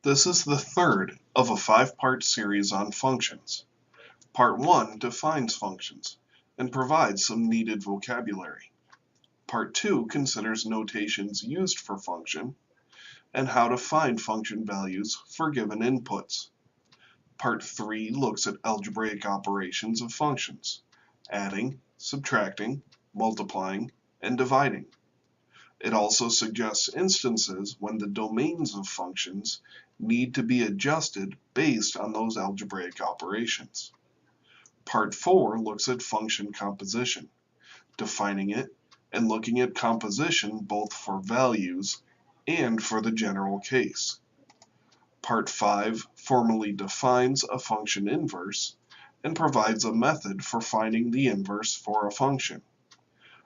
This is the third of a 5-part series on functions. Part 1 defines functions and provides some needed vocabulary. Part 2 considers notations used for function and how to find function values for given inputs. Part 3 looks at algebraic operations of functions, adding, subtracting, multiplying, and dividing. It also suggests instances when the domains of functions need to be adjusted based on those algebraic operations. Part 4 looks at function composition, defining it and looking at composition both for values and for the general case. Part 5 formally defines a function inverse and provides a method for finding the inverse for a function.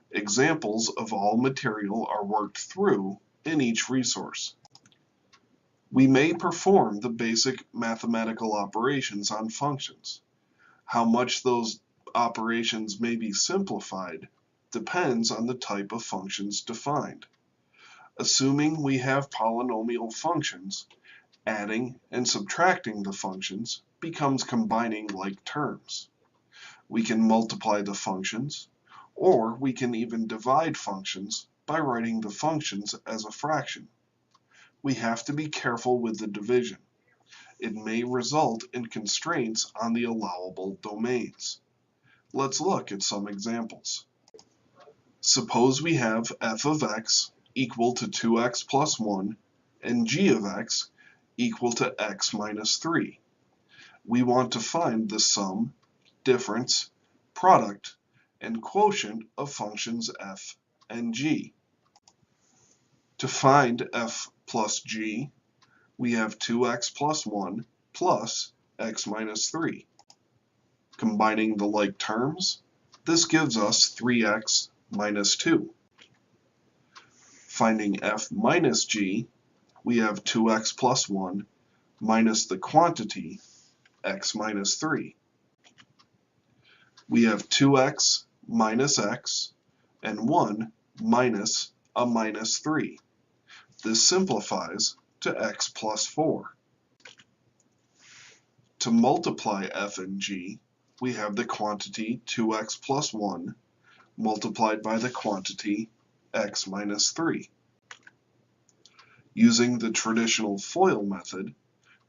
Examples of all material are worked through in each resource. We may perform the basic mathematical operations on functions. How much those operations may be simplified depends on the type of functions defined. Assuming we have polynomial functions, adding and subtracting the functions becomes combining like terms. We can multiply the functions, or we can even divide functions by writing the functions as a fraction. We have to be careful with the division. It may result in constraints on the allowable domains. Let's look at some examples. Suppose we have f of x equal to 2x plus 1 and g of x equal to x minus 3. We want to find the sum, difference, product, and quotient of functions f and g. To find f plus g, we have 2x plus 1 plus x minus 3. Combining the like terms, this gives us 3x minus 2. Finding f minus g, we have 2x plus 1 minus the quantity x minus 3. We have 2x minus x and 1 minus a minus 3. This simplifies to x plus 4. To multiply f and g, we have the quantity 2x plus 1 multiplied by the quantity x minus 3. Using the traditional FOIL method,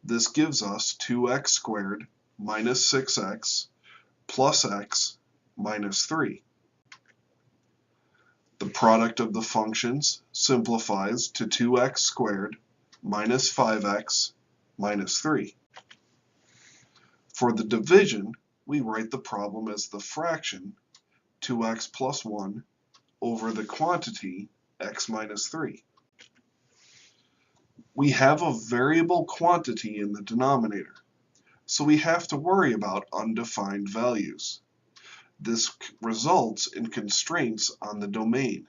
this gives us 2x squared minus 6x plus x minus 3. The product of the functions simplifies to 2x squared minus 5x minus 3. For the division, we write the problem as the fraction 2x plus 1 over the quantity x minus 3. We have a variable quantity in the denominator, so we have to worry about undefined values. This results in constraints on the domain.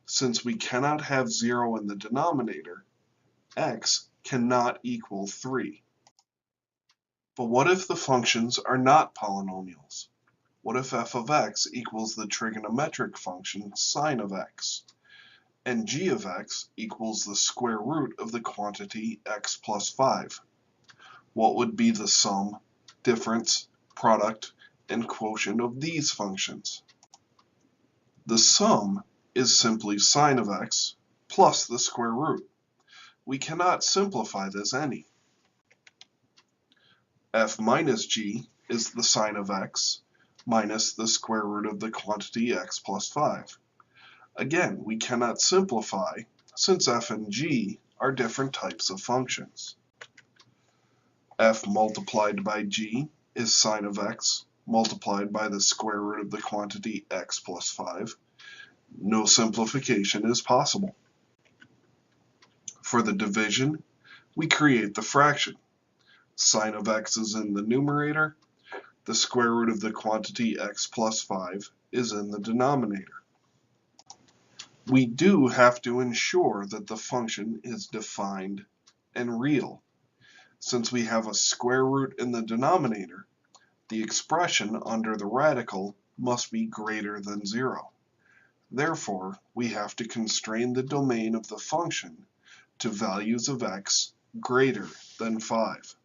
Since we cannot have 0 in the denominator, x cannot equal 3. But what if the functions are not polynomials? What if f of x equals the trigonometric function sine of x, and g of x equals the square root of the quantity x plus 5? What would be the sum, difference, product, and quotient of these functions? The sum is simply sine of x plus the square root. We cannot simplify this any. F minus g is the sine of x minus the square root of the quantity x plus 5. Again, we cannot simplify since f and g are different types of functions. F multiplied by g is sine of x multiplied by the square root of the quantity x plus 5. No simplification is possible. For the division, we create the fraction. Sine of x is in the numerator. The square root of the quantity x plus 5 is in the denominator. We do have to ensure that the function is defined and real. Since we have a square root in the denominator, the expression under the radical must be greater than 0. Therefore, we have to constrain the domain of the function to values of x greater than 5.